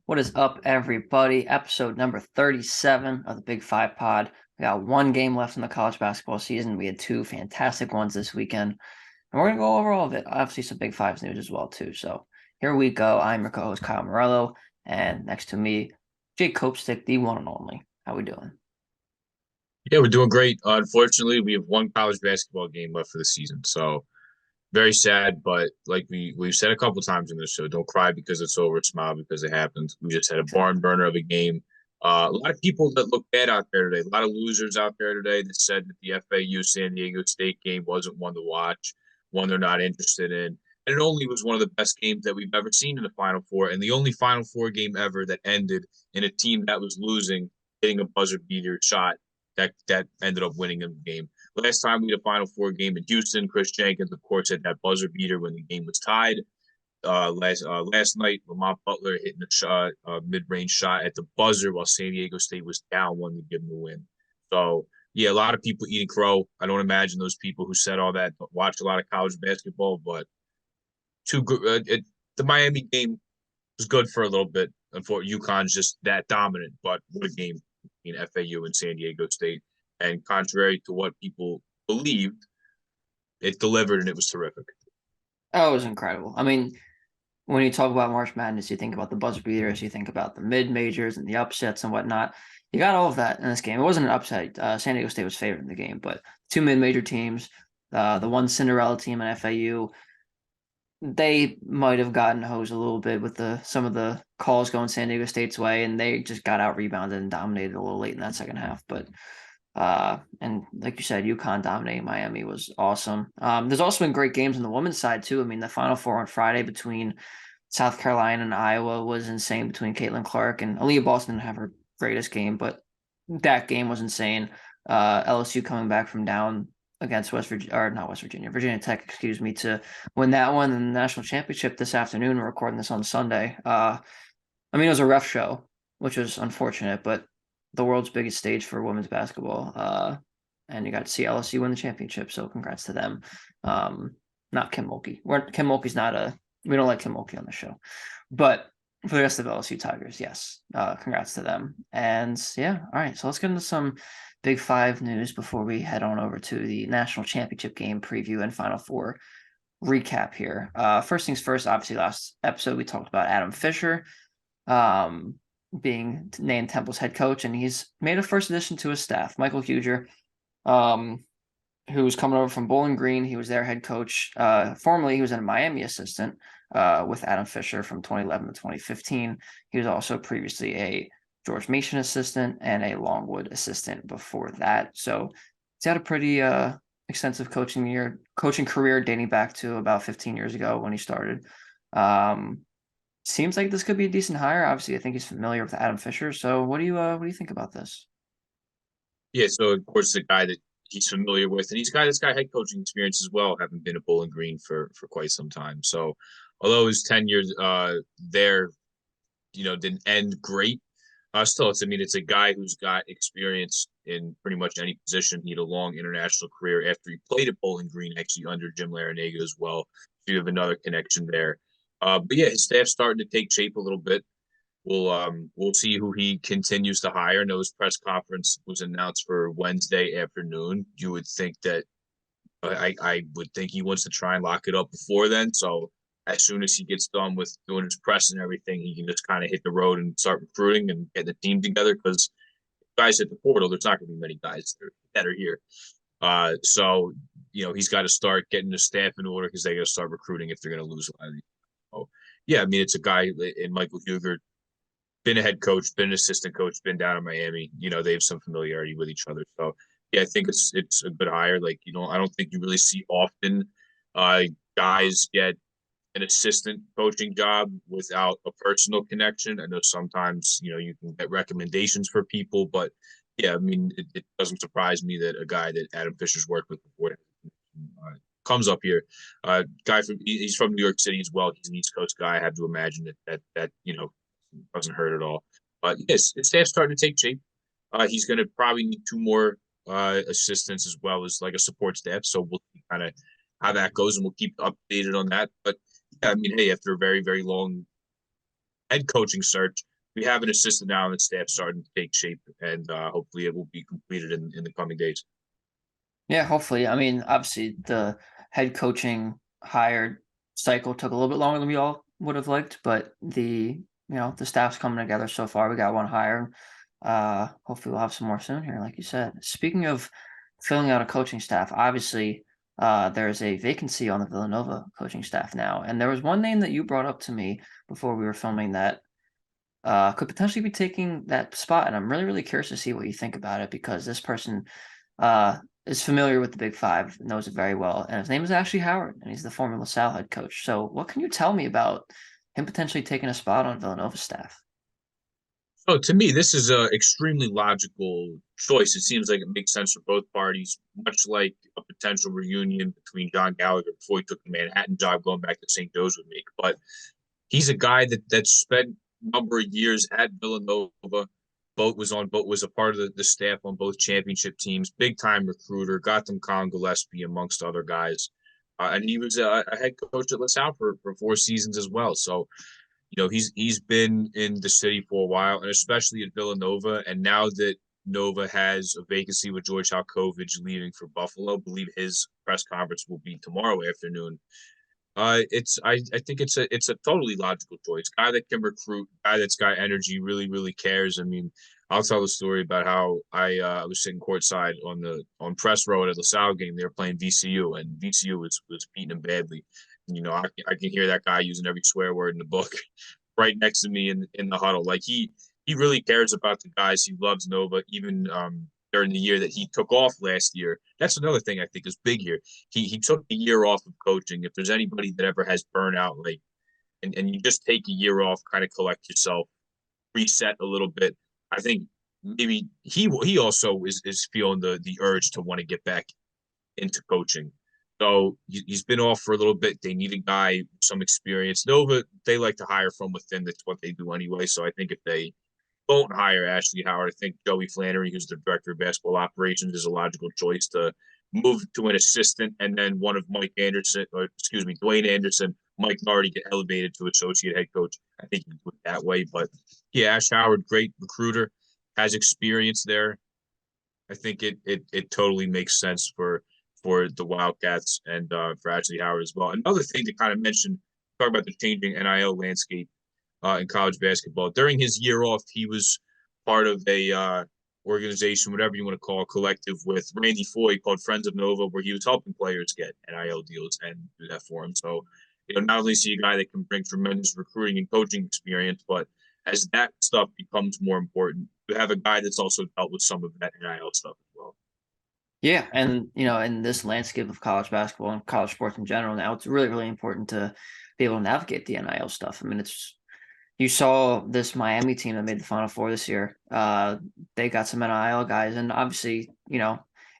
What is up, everybody? Episode number 37 of the Big Five Pod. We got one game left in the college basketball season. We had two fantastic ones this weekend, and we're going to go over all of it. Obviously, some Big Fives news as well, too. So here we go. I'm your co-host, Kyle Morello, and next to me, Jake Copestick, the one and only. How we doing? Yeah, we're doing great. Unfortunately, we have one college basketball game left for the season, so very sad. But like we've said a couple times in this show, don't cry because it's over, smile because it happened. We just had a barn burner of a game. A lot of people that look bad out there today. A lot of losers out there today that said that the FAU San Diego State game wasn't one to watch, one they're not interested in. And it only was one of the best games that we've ever seen in the Final Four, and the only Final Four game ever that ended in a team that was losing hitting a buzzer beater shot that ended up winning the game. Last time we had a Final Four game in Houston, Chris Jenkins, of course, had that buzzer beater when the game was tied. Last night, Lamont Butler hitting a shot, mid-range shot at the buzzer while San Diego State was down one to give them the win. So yeah, a lot of people eating crow. I don't imagine those people who said all that watch a lot of college basketball, but too good. The Miami game was good for a little bit. Unfortunately, UConn's just that dominant, but what a game between FAU and San Diego State. And contrary to what people believed, it delivered and it was terrific. Oh, it was incredible. I mean, when you talk about March Madness, you think about the buzzer beaters, you think about the mid majors and the upsets and whatnot. You got all of that in this game. It wasn't an upset. San Diego State was favored in the game, but two mid major teams, the one Cinderella team and FAU, they might have gotten hosed a little bit with some of the calls going San Diego State's way, and they just got out rebounded and dominated a little late in that second half. But and like you said, UConn dominating Miami was awesome. There's also been great games on the women's side too. I mean, the Final Four on Friday between South Carolina and Iowa was insane between Caitlin Clark and Aaliyah Boston didn't have her greatest game, but that game was insane. LSU coming back from down against West Virginia, or not West Virginia, Virginia Tech, excuse me, to win that one in the national championship this afternoon. We're recording this on Sunday. I mean, it was a rough show, which was unfortunate, but the world's biggest stage for women's basketball. And you got to see LSU win the championship, so congrats to them. Not Kim Mulkey. Kim Mulkey's not a. We don't like Kim Mulkey on the show, but for the rest of LSU Tigers, yes, congrats to them. And yeah, all right. So let's get into some Big Five news before we head on over to the national championship game preview and Final Four recap here. First things first. Obviously, last episode we talked about Adam Fisher um, being named Temple's head coach, and he's made a first addition to his staff. Michael Huger, um, who's coming over from Bowling Green. He was their head coach. Formerly, he was a Miami assistant with Adam Fisher from 2011 to 2015. He was also previously a George Mason assistant and a Longwood assistant before that. So he's had a pretty extensive coaching career dating back to about 15 years ago when he started. Seems like this could be a decent hire. Obviously, I think he's familiar with Adam Fisher. So what do you think about this? Yeah, so of course the guy that he's familiar with, and he's got head coaching experience as well, having been at Bowling Green for quite some time. So although his tenure there, didn't end great, still it's a guy who's got experience in pretty much any position. He had a long international career after he played at Bowling Green, actually under Jim Larinaga as well. So you have another connection there. But yeah, his staff's starting to take shape a little bit. We'll see who he continues to hire. I know his press conference was announced for Wednesday afternoon. You would think that I would think he wants to try and lock it up before then. So as soon as he gets done with doing his press and everything, he can just kind of hit the road and start recruiting and get the team together. Because guys at the portal, there's not going to be many guys that are here. So he's got to start getting the staff in order because they got to start recruiting if they're going to lose a lot of these. So yeah, I mean it's a guy in Michael Huger, been a head coach, been an assistant coach, been down in Miami. They have some familiarity with each other. So yeah, I think it's a good hire. Like, I don't think you really see often uh guys get an assistant coaching job without a personal connection. I know sometimes, you can get recommendations for people, but yeah, I mean, it doesn't surprise me that a guy that Adam Fisher's worked with before comes up here. He's from New York City as well. He's an East Coast guy. I have to imagine that doesn't hurt at all. But yes, his staff's starting to take shape. He's going to probably need two more assistants as well as like a support staff. So we'll see kind of how that goes, and we'll keep updated on that. But yeah, I mean, hey, after a very, very long head coaching search, we have an assistant now, and the staff starting to take shape, and hopefully it will be completed in the coming days. Yeah, hopefully. I mean, obviously the head coaching hired cycle took a little bit longer than we all would have liked, but the staff's coming together so far. We got one hire. Hopefully we'll have some more soon here, like you said. Speaking of filling out a coaching staff, obviously there's a vacancy on the Villanova coaching staff now. And there was one name that you brought up to me before we were filming that could potentially be taking that spot. And I'm really, really curious to see what you think about it because this person uh, is familiar with the Big Five, knows it very well, and his name is Ashley Howard, and he's the former LaSalle head coach. So, what can you tell me about him potentially taking a spot on Villanova's staff? So to me, this is a extremely logical choice. It seems like it makes sense for both parties, much like a potential reunion between John Gallagher before he took the Manhattan job going back to St. Joe's would make. But he's a guy that spent a number of years at Villanova. Boat was a part of the staff on both championship teams. Big time recruiter, got them Colin Gillespie amongst other guys, and he was a head coach at LaSalle for 4 seasons as well. So he's been in the city for a while, and especially at Villanova. And now that Nova has a vacancy with George Halkovich leaving for Buffalo, I believe his press conference will be tomorrow afternoon. I think it's a totally logical choice. Guy that can recruit, guy that's got energy, really cares. I mean, I'll tell the story about how I was sitting courtside on press row at a LaSalle game. They were playing VCU, and VCU was beating them badly. And, I can hear that guy using every swear word in the book right next to me in the huddle. Like he really cares about the guys. He loves Nova, even during the year that he took off last year. That's another thing I think is big here. He took a year off of coaching. If there's anybody that ever has burnout, like and you just take a year off, kind of collect yourself, reset a little bit. I think maybe he also is feeling the urge to want to get back into coaching. So he's been off for a little bit. They need a guy with some experience. Nova, they like to hire from within. That's what they do anyway. So I think if they don't hire Ashley Howard, I think Joey Flannery, who's the director of basketball operations, is a logical choice to move to an assistant, and then one of Mike Anderson, or excuse me, Dwayne Anderson, Mike already get elevated to associate head coach. I think he do it that way. But yeah, Ash Howard, great recruiter, has experience there. I think it totally makes sense for the Wildcats and for Ashley Howard as well. Another thing to kind of mention, talk about the changing NIL landscape in college basketball. During his year off, he was part of a organization, whatever you want to call it, collective with Randy Foy called Friends of Nova, where he was helping players get NIL deals and do that for him. So, not only see a guy that can bring tremendous recruiting and coaching experience, but as that stuff becomes more important, you have a guy that's also dealt with some of that NIL stuff as well. Yeah, and in this landscape of college basketball and college sports in general now, it's really, really important to be able to navigate the NIL stuff. I mean, you saw this Miami team that made the Final Four this year. They got some NIL guys, and obviously,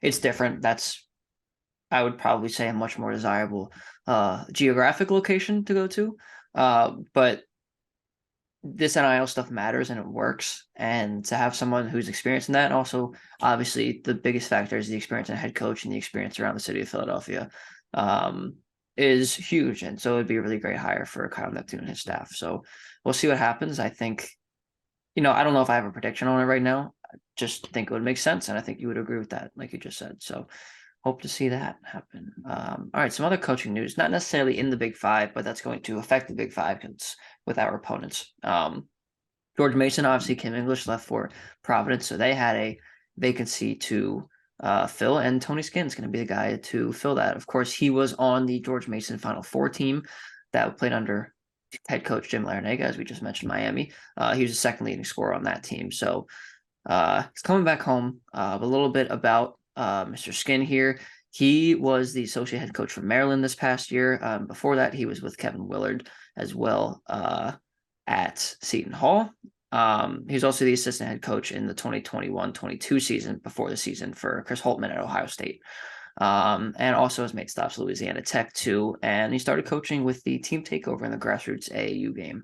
it's different. That's I would probably say a much more desirable geographic location to go to. But this NIL stuff matters and it works. And to have someone who's experienced in that, and also obviously the biggest factor is the experience in head coach and the experience around the city of Philadelphia, is huge. And so it'd be a really great hire for Kyle Neptune and his staff. So we'll see what happens. I think, I don't know if I have a prediction on it right now. I just think it would make sense. And I think you would agree with that, like you just said. So hope to see that happen. All right, some other coaching news, not necessarily in the Big Five, but that's going to affect the Big Five because with our opponents. George Mason, obviously, Kim English left for Providence, so they had a vacancy to fill, and Tony Skinn's going to be the guy to fill that. Of course, he was on the George Mason Final Four team that played under head coach Jim Larinaga, as we just mentioned, Miami. He was the second leading scorer on that team, so he's coming back home. A little bit about Mr. Skinn here. He was the associate head coach for Maryland this past year. Before that, he was with Kevin Willard as well at Seton Hall. He was also the assistant head coach in the 2021-22 season before the season for Chris Holtman at Ohio State. And also has made stops at Louisiana Tech too. And he started coaching with the team takeover in the grassroots AAU game.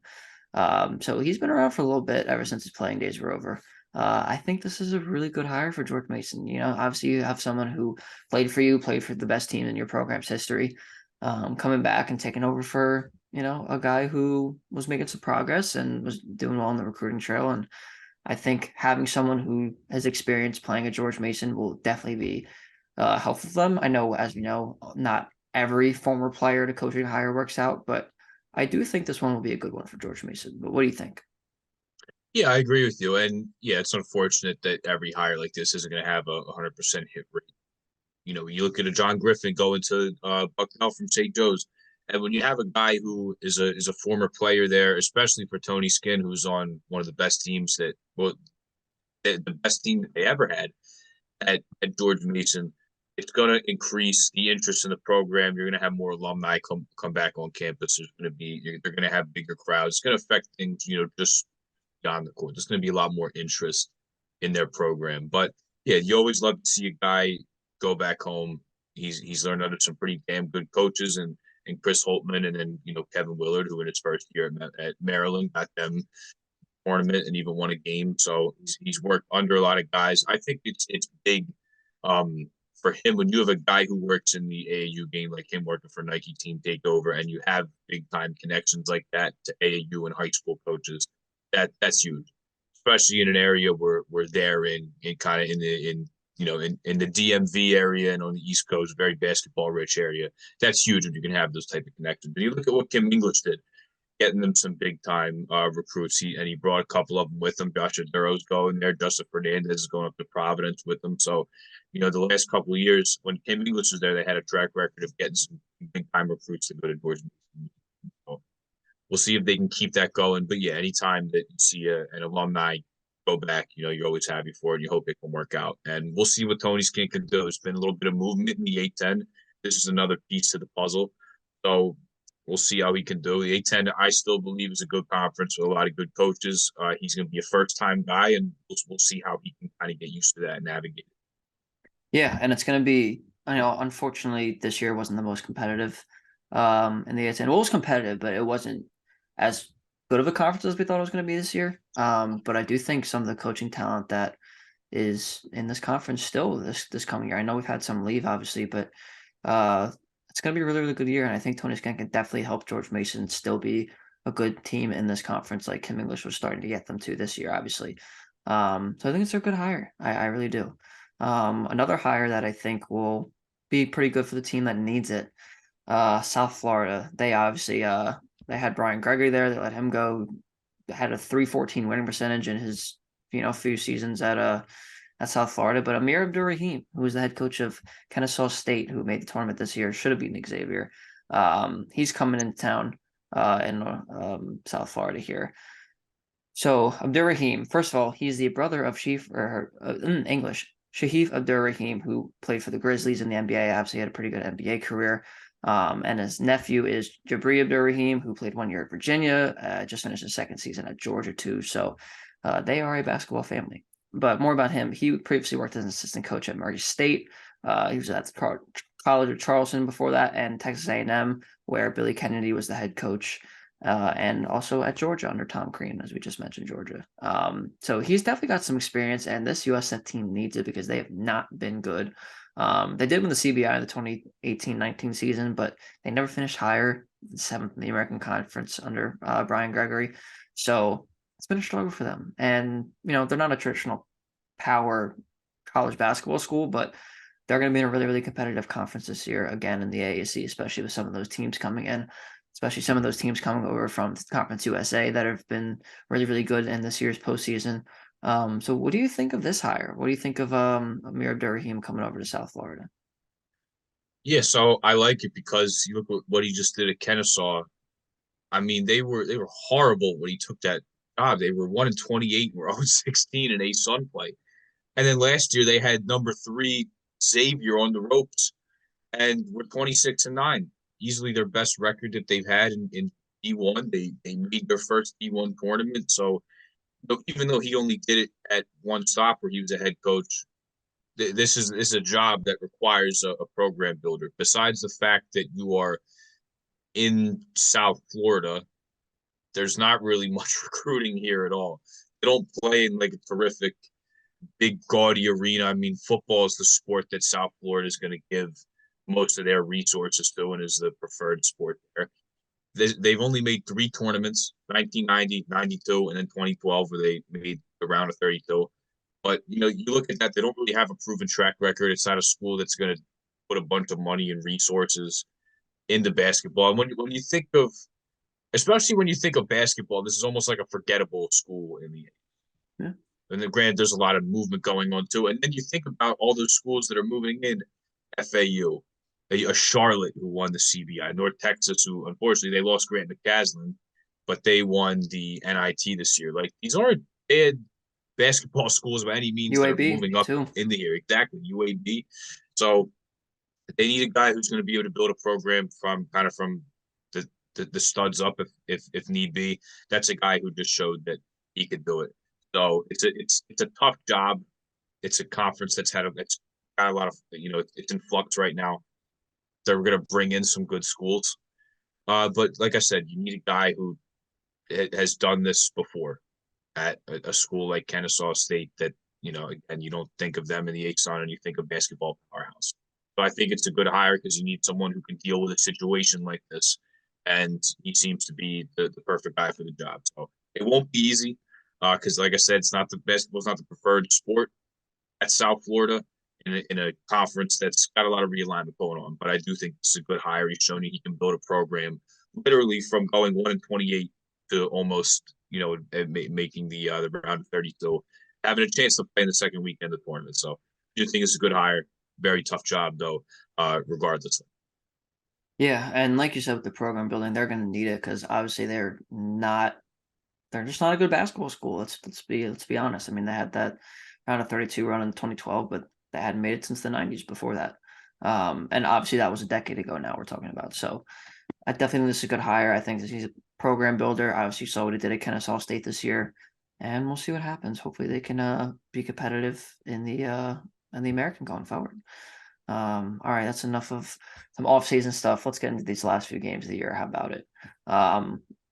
So he's been around for a little bit ever since his playing days were over. I think this is a really good hire for George Mason. Obviously you have someone who played for the best team in your program's history, coming back and taking over for, a guy who was making some progress and was doing well on the recruiting trail. And I think having someone who has experience playing at George Mason will definitely be helpful for them. I know, as we know, not every former player to coaching hire works out, but I do think this one will be a good one for George Mason. But what do you think? Yeah, I agree with you. And yeah, it's unfortunate that every hire like this isn't going to have a 100% hit rate. You look at a John Griffin going to Bucknell from St. Joe's, and when you have a guy who is a former player there, especially for Tony Skinn, who's on one of the best teams the best team that they ever had at George Mason, it's going to increase the interest in the program. You're going to have more alumni come back on campus. They're going to have bigger crowds. It's going to affect things, just beyond the court. There's going to be a lot more interest in their program. But yeah, you always love to see a guy go back home. He's learned under some pretty damn good coaches and Chris Holtman and then Kevin Willard, who in his first year at Maryland got them tournament and even won a game. So he's worked under a lot of guys. I think it's big for him when you have a guy who works in the AAU game like him working for Nike Team Takeover, and you have big time connections like that to AAU and high school coaches. That's huge, especially in an area where they're in kind of in the DMV area and on the East Coast, very basketball rich area. That's huge when you can have those type of connections. But you look at what Kim English did, getting them some big time recruits. He brought a couple of them with him. Joshua Duro's going there. Justin Fernandez is going up to Providence with them. So, the last couple of years when Kim English was there, they had a track record of getting some big time recruits to go to Georgia. So we'll see if they can keep that going. But yeah, anytime that you see an alumni go back, you're always happy for it. You hope it can work out. And we'll see what Tony Skinn can do. There's been a little bit of movement in the A-10. This is another piece to the puzzle. So we'll see how he can do. The A-10, I still believe, is a good conference with a lot of good coaches. He's going to be a first-time guy, and we'll see how he can kind of get used to that and navigate. Yeah, and it's going to be, unfortunately, this year wasn't the most competitive in the A10. Well, it was competitive, but it wasn't as good of a conference as we thought it was going to be this year. But I do think some of the coaching talent that is in this conference still this coming year. I know we've had some leave, obviously, but it's going to be a really, really good year. And I think Tony Skinn can definitely help George Mason still be a good team in this conference, like Kim English was starting to get them to this year, obviously. So I think it's a good hire. I really do. Another hire that I think will be pretty good for the team that needs it. South Florida. They obviously they had Brian Gregory there. They let him go. Had a 314 winning percentage in his few seasons at South Florida. But Amir Abdur-Rahim, who was the head coach of Kennesaw State, who made the tournament this year, should have beaten Xavier. He's coming into town in South Florida here. So Abdur-Rahim, first of all, he's the brother of English Shahif Abdur-Rahim, who played for the Grizzlies in the NBA. Obviously, had a pretty good NBA career. And his nephew is Jabri Abdur-Rahim, who played 1 year at Virginia, just finished his second season at Georgia too. So they are a basketball family. But more about him, he previously worked as an assistant coach at Murray State. He was at the College of Charleston before that, and Texas A&M, where Billy Kennedy was the head coach. And also at Georgia under Tom Crean, as we just mentioned, Georgia. So he's definitely got some experience, and this USF team needs it because they have not been good. They did win the CBI in the 2018-19 season, but they never finished higher, seventh in the American Conference under Brian Gregory. So it's been a struggle for them. And, they're not a traditional power college basketball school, but they're going to be in a really, really competitive conference this year, again, in the AAC, especially with some of those teams coming in. Especially some of those teams coming over from Conference USA that have been really, really good in this year's postseason. So what do you think of this hire? What do you think of Amir Abdur-Rahim coming over to South Florida? Yeah, so I like it because you look at what he just did at Kennesaw. I mean, they were horrible when he took that job. They were 1-28 and were 0-16 in A-Sun play. And then last year they had number 3 Xavier on the ropes and were 26-9. Easily their best record that they've had in D1. They made their first D1 tournament. So even though he only did it at one stop where he was a head coach, this is a job that requires a program builder. Besides the fact that you are in South Florida, there's not really much recruiting here at all. They don't play in like a terrific big gaudy arena. I mean, football is the sport that South Florida is going to give most of their resources to and is the preferred sport there. they've only made three tournaments: 1990, 92, and then 2012, where they made the round of 32. But you look at that, they don't really have a proven track record. It's not a school that's going to put a bunch of money and resources into basketball. And when you think of, especially when you think of basketball, this is almost like a forgettable school in the. Yeah. And then, granted, there's a lot of movement going on too. And then you think about all those schools that are moving in: FAU, a Charlotte who won the CBI, North Texas, who unfortunately they lost Grant McCaslin, but they won the NIT this year. Like, these aren't bad basketball schools by any means that are UAB moving up too. into here. Exactly, UAB. So they need a guy who's going to be able to build a program from the studs up if need be. That's a guy who just showed that he could do it. So it's a tough job. It's a conference that's got a lot of it's in flux right now. They're going to bring in some good schools. But like I said, you need a guy who has done this before at a school like Kennesaw State that, and you don't think of them in the ASUN and you think of basketball powerhouse. So I think it's a good hire because you need someone who can deal with a situation like this. And he seems to be the perfect guy for the job. So it won't be easy because, like I said, basketball's not the preferred sport at South Florida in a conference that's got a lot of realignment going on. But I do think this is a good hire. He's shown you he can build a program literally from going 1-28 to almost making the round of 32, having a chance to play in the second weekend of the tournament. So I do think it's a good hire. Very tough job though, regardless. Yeah, and like you said with the program building, they're going to need it because obviously they're just not a good basketball school. Let's be honest. I mean, they had that round of 32 run in 2012, but they hadn't made it since the 90s before that. And obviously that was a decade ago now we're talking about. So I definitely think this is a good hire. I think he's a program builder. Obviously, saw what he did at Kennesaw State this year, and we'll see what happens. Hopefully, they can be competitive in the American going forward. All right, that's enough of some off-season stuff. Let's get into these last few games of the year. How about it?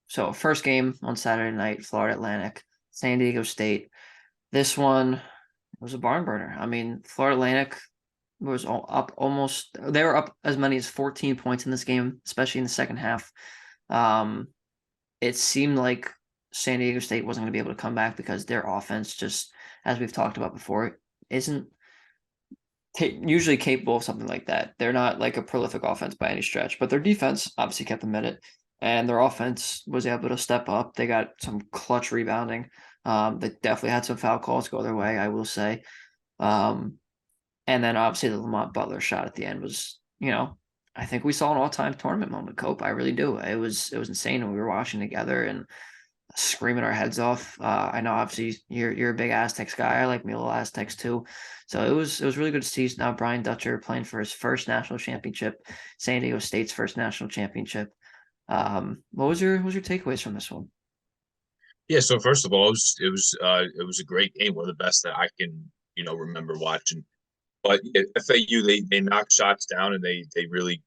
So first game on Saturday night, Florida Atlantic, San Diego State. This one was a barn burner. I mean, Florida Atlantic was up almost. They were up as many as 14 points in this game, especially in the second half. Um, it seemed like San Diego State wasn't going to be able to come back because their offense, just as we've talked about before, isn't usually capable of something like that. They're not like a prolific offense by any stretch, but their defense obviously kept them in it, and their offense was able to step up. They got some clutch rebounding. They definitely had some foul calls go their way, I will say. Um, and then obviously the Lamont Butler shot at the end was, I think we saw an all-time tournament moment, Cope. I really do. It was insane when we were watching together and screaming our heads off. I know obviously you're a big Aztecs guy. I like me a little Aztecs too. So it was really good to see now Brian Dutcher playing for his first national championship, San Diego State's first national championship. What was your takeaways from this one? Yeah. So first of all, it was a great game, one of the best that I can remember watching. But yeah, FAU they knock shots down and they really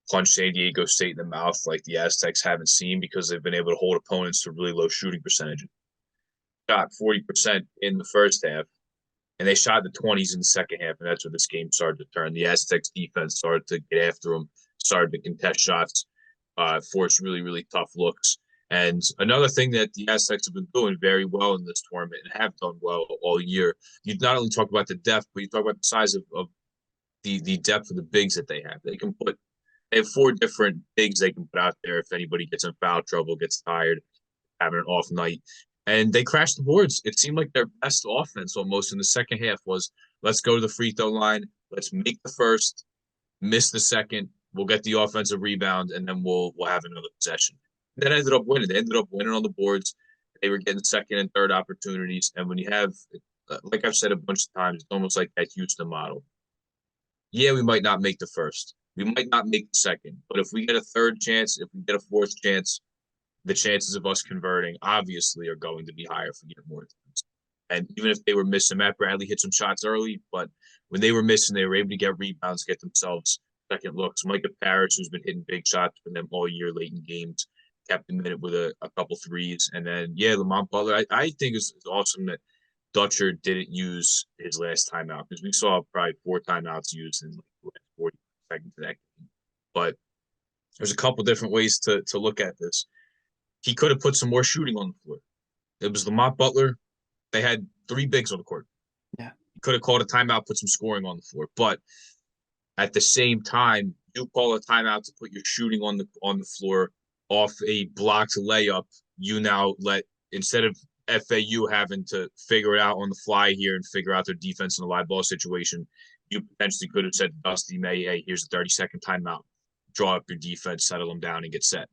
punch San Diego State in the mouth like the Aztecs haven't seen because they've been able to hold opponents to really low shooting percentage. Shot 40% in the first half, and they shot the 20s in the second half, and that's where this game started to turn. The Aztecs defense started to get after them, started to contest shots, force really, really tough looks. And another thing that the Aztecs have been doing very well in this tournament and have done well all year, you not only talk about the depth, but you talk about the size of the depth of the bigs that they have. They have four different bigs they can put out there if anybody gets in foul trouble, gets tired, having an off night. And they crashed the boards. It seemed like their best offense almost in the second half was let's go to the free throw line, let's make the first, miss the second, we'll get the offensive rebound, and then we'll have another possession. And then ended up winning. They ended up winning on the boards. They were getting second and third opportunities. And when you have, like I've said a bunch of times, it's almost like that Houston model. Yeah, we might not make the first. We might not make the second. But if we get a third chance, if we get a fourth chance, the chances of us converting obviously are going to be higher if we get more times. And even if they were missing, Matt Bradley hit some shots early, but when they were missing, they were able to get rebounds, get themselves second looks. Micah Parrish, who's been hitting big shots for them all year late in games, kept them in it with a couple threes. And then, yeah, Lamont Butler, I think it's awesome that Dutcher didn't use his last timeout because we saw probably 4 timeouts used in like the last 40 seconds of that game. But there's a couple different ways to look at this. He could have put some more shooting on the floor. It was Lamont Butler. They had three bigs on the court. Yeah. He could have called a timeout, put some scoring on the floor. But at the same time, you call a timeout to put your shooting on the floor off a blocked layup. You now let, instead of FAU having to figure it out on the fly here and figure out their defense in a live ball situation, you potentially could have said to Dusty May, hey, here's a 30-second timeout. Draw up your defense, settle them down, and get set.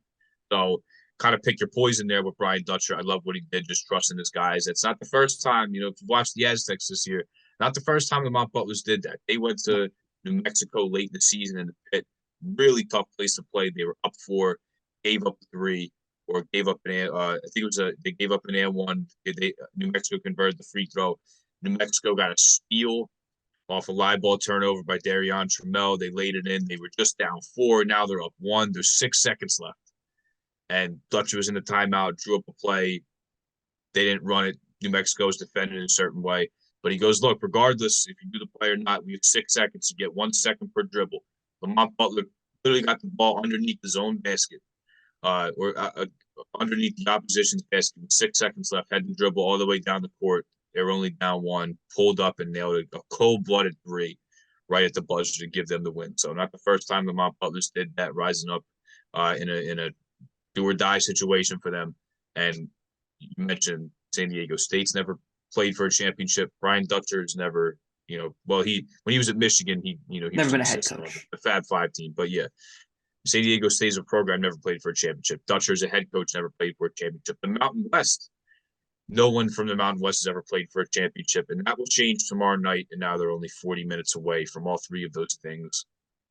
So kind of pick your poison there with Brian Dutcher. I love what he did, just trusting his guys. It's not the first time, if you watch the Aztecs this year, not the first time the Mount Butlers did that. They went to New Mexico late in the season in the pit. Really tough place to play. They were up 4, gave up 3, or gave up an I think it was they gave up an and one. New Mexico converted the free throw. New Mexico got a steal off a live ball turnover by Darion Trammell. They laid it in. They were just down 4. Now they're up 1. There's 6 seconds left. And Dutcher was in the timeout, drew up a play. They didn't run it. New Mexico was defended in a certain way. But he goes, look, regardless if you do the play or not, we have 6 seconds to get 1 second per dribble. Lamont Butler literally got the ball underneath his own basket, or underneath the opposition's basket with 6 seconds left, had to dribble all the way down the court. They were only down 1, pulled up and nailed a cold-blooded 3 right at the buzzer to give them the win. So not the first time Lamont Butlers did that, rising up in a do-or-die situation for them. And you mentioned San Diego State's never played for a championship. Brian Dutcher's never, when he was at Michigan, he Never was been an a head assistant on coach. the Fab Five team. But yeah, San Diego State's a program, never played for a championship. Dutcher's a head coach, never played for a championship. The Mountain West, no one from the Mountain West has ever played for a championship, and that will change tomorrow night. And now they're only 40 minutes away from all 3 of those things,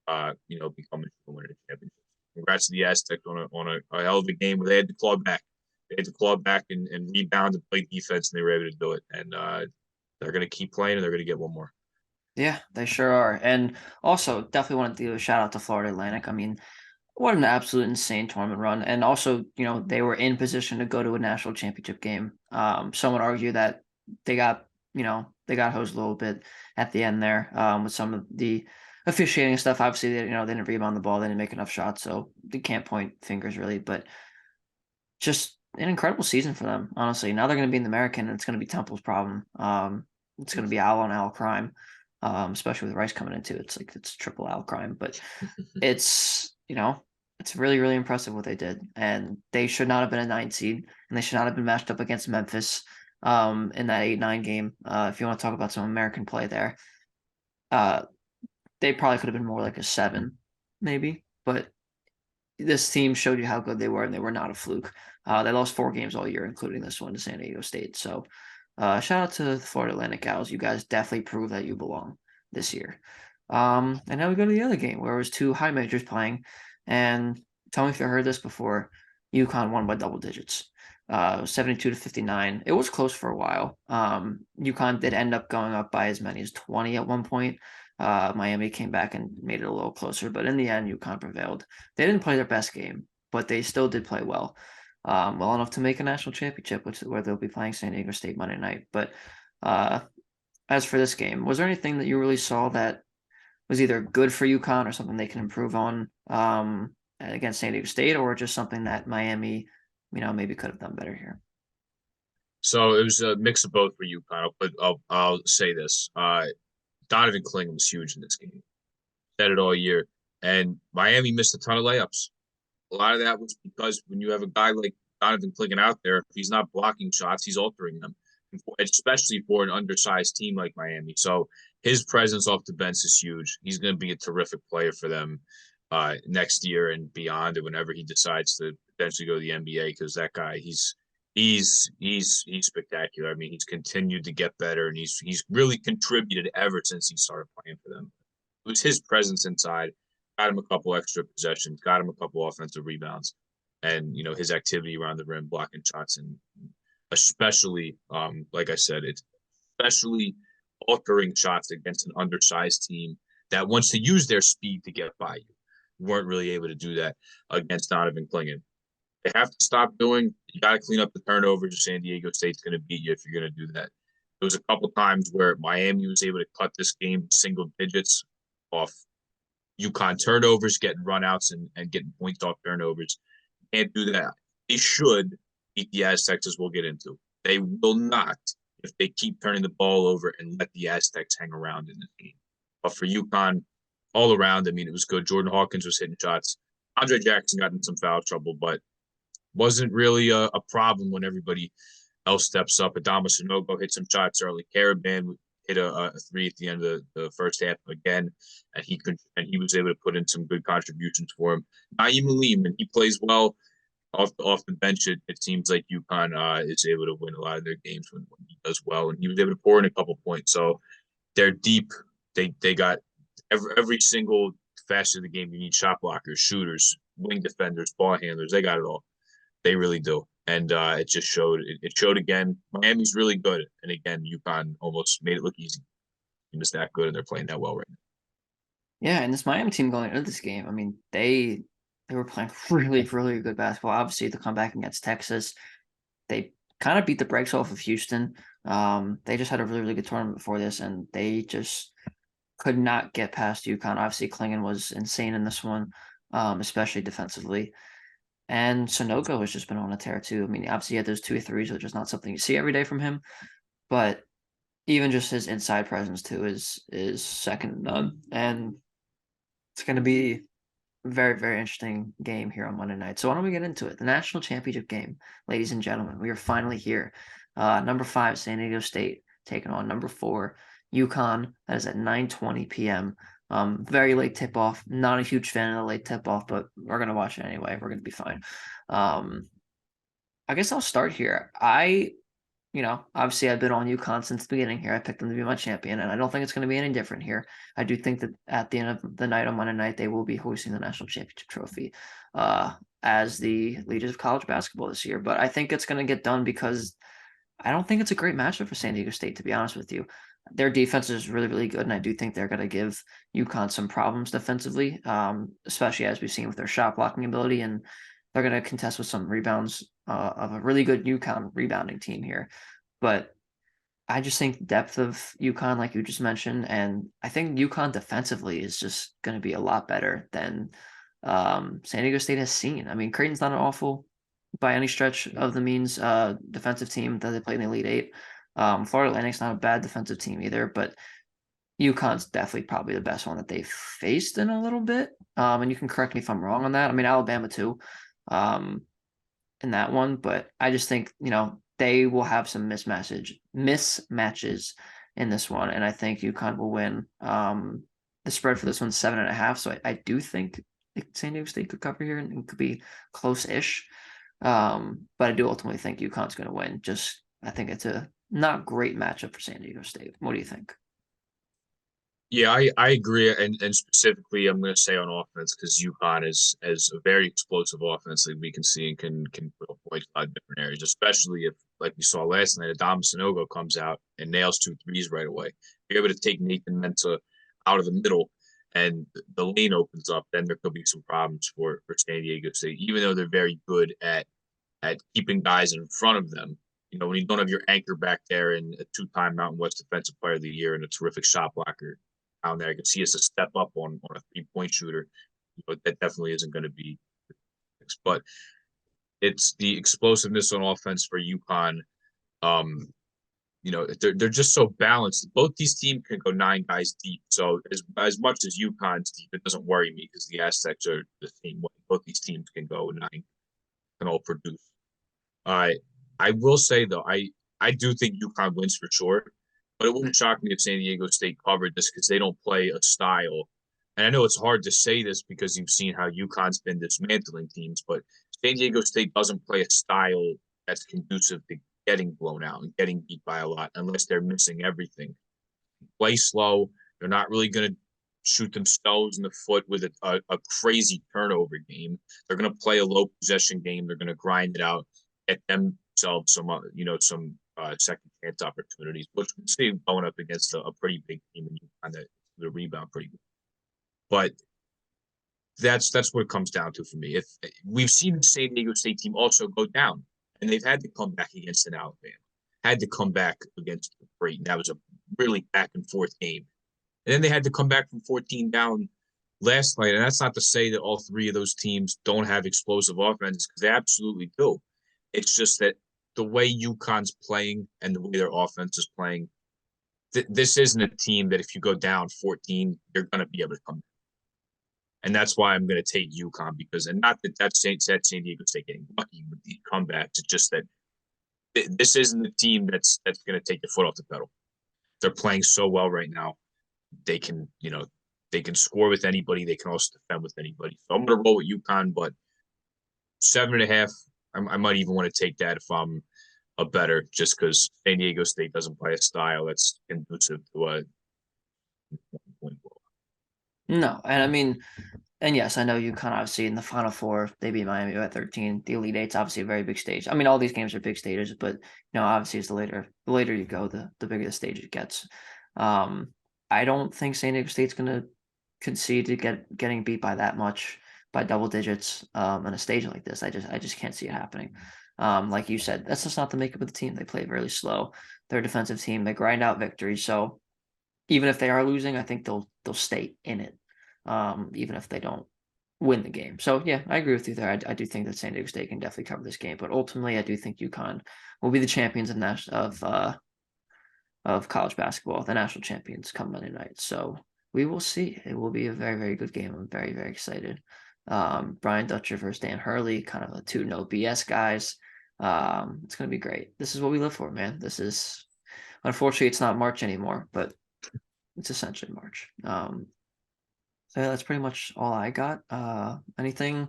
becoming a winner of the championship. Congrats to the Aztecs on a hell of a game where they had to claw back. They had to claw back and rebound and play defense, and they were able to do it. And they're going to keep playing, and they're going to get one more. Yeah, they sure are. And also, definitely want to do a shout out to Florida Atlantic. I mean, what an absolute insane tournament run. And also, they were in position to go to a national championship game. Some would argue that they got, they got hosed a little bit at the end there with some of the officiating stuff. Obviously, they didn't rebound the ball, they didn't make enough shots, so they can't point fingers really. But just an incredible season for them, honestly. Now they're going to be in the American, and it's going to be Temple's problem. It's going to be Al on Al crime, especially with Rice coming into it. It's like it's triple Al crime, but it's it's really, really impressive what they did, and they should not have been a 9 seed, and they should not have been matched up against Memphis in that 8-9 game. If you want to talk about some American play there, they probably could have been more like a 7, maybe, but this team showed you how good they were, and they were not a fluke. They lost 4 games all year, including this one to San Diego State. So shout out to the Florida Atlantic Gals. You guys definitely prove that you belong this year. And now we go to the other game where it was 2 high majors playing. And tell me if you heard this before. UConn won by double digits, 72-59. It was close for a while. UConn did end up going up by as many as 20 at one point. Miami came back and made it a little closer, but in the end, UConn prevailed. They didn't play their best game, but they still did play well, well enough to make a national championship, where they'll be playing San Diego State Monday night. But as for this game, was there anything that you really saw that was either good for UConn or something they can improve on against San Diego State, or just something that Miami, maybe could have done better here? So it was a mix of both for UConn. But I'll say this: Donovan Clingan was huge in this game. Said it all year, and Miami missed a ton of layups. A lot of that was because when you have a guy like Donovan Clingan out there, if he's not blocking shots, he's altering them, especially for an undersized team like Miami. So his presence off the bench is huge. He's going to be a terrific player for them next year and beyond, and whenever he decides to potentially go to the NBA, because that guy, he's spectacular. I mean, he's continued to get better, and he's really contributed ever since he started playing for them. It was his presence inside, got him a couple extra possessions, got him a couple offensive rebounds, and his activity around the rim, blocking shots, and especially, like I said, it's especially altering shots against an undersized team that wants to use their speed to get by you. Weren't really able to do that against Donovan Clingan. They have to stop doing. You got to clean up the turnovers. San Diego State's going to beat you if you're going to do that. There was a couple times where Miami was able to cut this game single digits off UConn turnovers, getting runouts, and getting points off turnovers. Can't do that. They should beat the Aztecs, as we'll get into. They will not if they keep turning the ball over and let the Aztecs hang around in the game. But for UConn, all around, I mean, it was good. Jordan Hawkins was hitting shots. Andre Jackson got in some foul trouble, but wasn't really a problem when everybody else steps up. Adama Sanogo hit some shots early. Caravan hit a three at the end of the first half again, and he was able to put in some good contributions for him. Naeem Aleem, and he plays well off the bench. It seems like UConn is able to win a lot of their games when he does well, and he was able to pour in a couple points. So they're deep. They got every single facet of the game. You need shot blockers, shooters, wing defenders, ball handlers. They got it all. They really do. And it just showed. It showed again. Miami's really good. And again, UConn almost made it look easy. Team is that good, and they're playing that well right now. Yeah, and this Miami team going into this game, I mean, they were playing really, really good basketball. Obviously, the comeback against Texas, they kind of beat the brakes off of Houston. They just had a really, really good tournament before this, and they just could not get past UConn. Obviously, Klingon was insane in this one, especially defensively. And Sonogo has just been on a tear too. I mean, obviously he had those 2 threes, which is not something you see every day from him. But even just his inside presence too is second to none. And it's going to be a very, very interesting game here on Monday night. So why don't we get into it? The national championship game, ladies and gentlemen. We are finally here. Number 5, San Diego State taking on number 4, UConn. That is at 9:20 p.m. Very late tip off. Not a huge fan of the late tip off, but we're gonna watch it anyway. We're gonna be fine. I guess I'll start here. Obviously I've been on UConn since the beginning here. I picked them to be my champion, and I don't think it's going to be any different here. I do think that at the end of the night on Monday night, they will be hoisting the national championship trophy as the leaders of college basketball this year. But I think it's going to get done because I don't think it's a great matchup for San Diego State, to be honest with you. Their defense is really, really good, and I do think they're going to give UConn some problems defensively, especially as we've seen with their shot blocking ability, and they're going to contest with some rebounds of a really good UConn rebounding team here. But I just think depth of UConn, like you just mentioned, and I think UConn defensively is just going to be a lot better than San Diego State has seen. I mean, Creighton's not an awful, by any stretch of the means, defensive team that they play in the Elite Eight. Florida Atlantic's not a bad defensive team either, but UConn's definitely probably the best one that they've faced in a little bit. And you can correct me if I'm wrong on that. I mean, Alabama too, in that one, but I just think, they will have some mismatches in this one, and I think UConn will win. The spread for this one's 7.5, so I do think San Diego State could cover here and it could be close-ish. But I do ultimately think UConn's going to win. I think it's a not great matchup for San Diego State. What do you think? Yeah, I agree, and specifically, I'm going to say on offense because UConn is a very explosive offense that we can see and can put up points in a lot of different areas, especially if, like we saw last night, Adama Sanogo comes out and nails 2 threes right away. You're able to take Nathan Mensah out of the middle, and the lane opens up. Then there could be some problems for San Diego State, even though they're very good at keeping guys in front of them. When you don't have your anchor back there and a 2-time Mountain West Defensive Player of the Year and a terrific shot blocker down there. I can see us a step up on a 3-point shooter, but that definitely isn't going to be. But it's the explosiveness on offense for UConn. They're just so balanced. Both these teams can go 9 guys deep. So as much as UConn's deep, it doesn't worry me because the Aztecs are the same way. Both these teams can go 9, can all produce. I will say though, I do think UConn wins for sure. But it wouldn't shock me if San Diego State covered this because they don't play a style. And I know it's hard to say this because you've seen how UConn's been dismantling teams, but San Diego State doesn't play a style that's conducive to getting blown out and getting beat by a lot unless they're missing everything. Play slow. They're not really going to shoot themselves in the foot with a crazy turnover game. They're going to play a low possession game. They're going to grind it out, get themselves some second chance opportunities, which we see going up against a pretty big team and you kind of the rebound pretty good. But that's what it comes down to for me. If we've seen the San Diego State team also go down, and they've had to come back against an Alabama, had to come back against Creighton. That was a really back and forth game, and then they had to come back from 14 down last night, and that's not to say that all three of those teams don't have explosive offenses, because they absolutely do. It's just that the way UConn's playing and the way their offense is playing, this isn't a team that if you go down 14, you're going to be able to come back. And that's why I'm going to take UConn, because, and not that that's San Diego State getting lucky with these comebacks. It's just that this isn't a team that's going to take the foot off the pedal. They're playing so well right now. They can, they can score with anybody. They can also defend with anybody. So I'm going to roll with UConn, but 7.5. I might even want to take that if I'm a better, just because San Diego State doesn't play a style that's conducive to a point. No, and I mean, and yes, I know UConn obviously in the Final Four, they beat Miami at 13. The Elite Eight's obviously a very big stage. I mean, all these games are big stages, but obviously, it's the later you go, the bigger the stage it gets. I don't think San Diego State's going to concede to getting beat by that much, by double digits, on a stage like this. I just can't see it happening. Like you said, that's just not the makeup of the team. They play really slow. They're a defensive team. They grind out victories. So even if they are losing, I think they'll stay in it, even if they don't win the game. So yeah, I agree with you there. I do think that San Diego State can definitely cover this game, but ultimately, I do think UConn will be the champions of college basketball, the national champions come Monday night. So we will see. It will be a very, very good game. I'm very, very excited. Brian Dutcher versus Dan Hurley, kind of a two no BS guys. It's going to be great. This is what we live for, man. This is, unfortunately, it's not March anymore, but it's essentially March. So yeah, that's pretty much all I got. Anything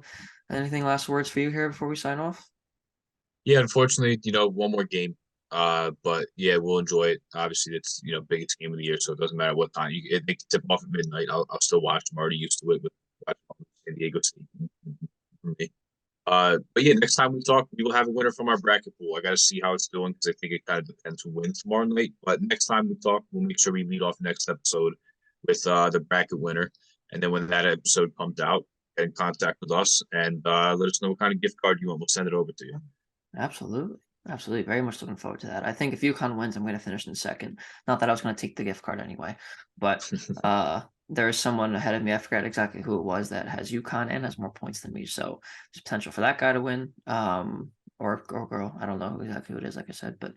last words for you here before we sign off? Yeah, unfortunately, one more game. But yeah, we'll enjoy it. Obviously, it's biggest game of the year, so it doesn't matter what time they can tip off at midnight. I'll still watch. I'm already used to it with San Diego State for me. But yeah, next time we talk, we will have a winner from our bracket pool. I got to see how it's doing, because I think it kind of depends who wins tomorrow night. But next time we talk, we'll make sure we lead off next episode with the bracket winner, and then when that episode comes out, get in contact with us and let us know what kind of gift card you want. We'll send it over to you. Absolutely. Absolutely. Very much looking forward to that. I think if UConn wins, I'm going to finish in second. Not that I was going to take the gift card anyway, but there is someone ahead of me. I forgot exactly who it was that has UConn and has more points than me. So there's potential for that guy to win. Or girl. I don't know exactly who it is, like I said, but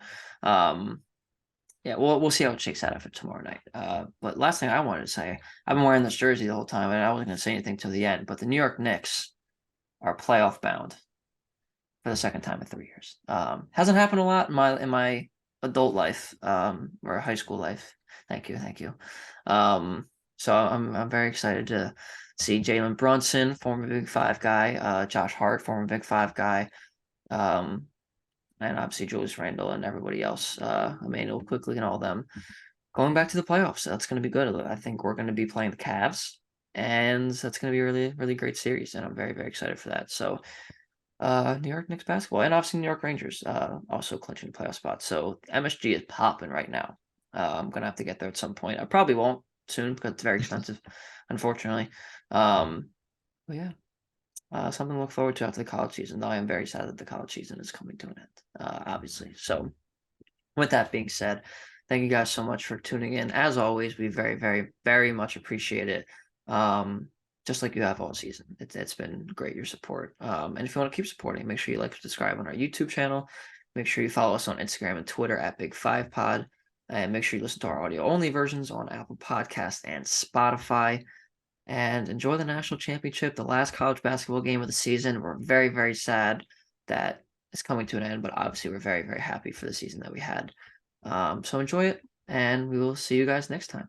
yeah, we'll see how it shakes out after tomorrow night. But last thing I wanted to say, I've been wearing this jersey the whole time, and I wasn't going to say anything till the end, but the New York Knicks are playoff bound for the second time in 3 years. Hasn't happened a lot in my adult life, or high school life. Thank you. So I'm very excited to see Jalen Brunson, former Big Five guy, Josh Hart, former Big Five guy, and obviously Julius Randle and everybody else, Emmanuel Quickly and all them going back to the playoffs. That's going to be good. I think we're going to be playing the Cavs, and that's going to be a really, really great series, and I'm very, very excited for that. So New York Knicks basketball, and obviously New York Rangers also clinching the playoff spot. So MSG is popping right now. I'm gonna have to get there at some point. I probably won't soon because it's very expensive, unfortunately. But yeah, something to look forward to after the college season. Though I am very sad that the college season is coming to an end, obviously. So with that being said, thank you guys so much for tuning in. As always, we very, very, very much appreciate it. Just like you have all season. It's been great, your support. And if you want to keep supporting, make sure you like and subscribe on our YouTube channel. Make sure you follow us on Instagram and Twitter at Big Five Pod. And make sure you listen to our audio only versions on Apple Podcasts and Spotify. And enjoy the national championship, the last college basketball game of the season. We're very, very sad that it's coming to an end, but obviously we're very, very happy for the season that we had. So enjoy it, and we will see you guys next time.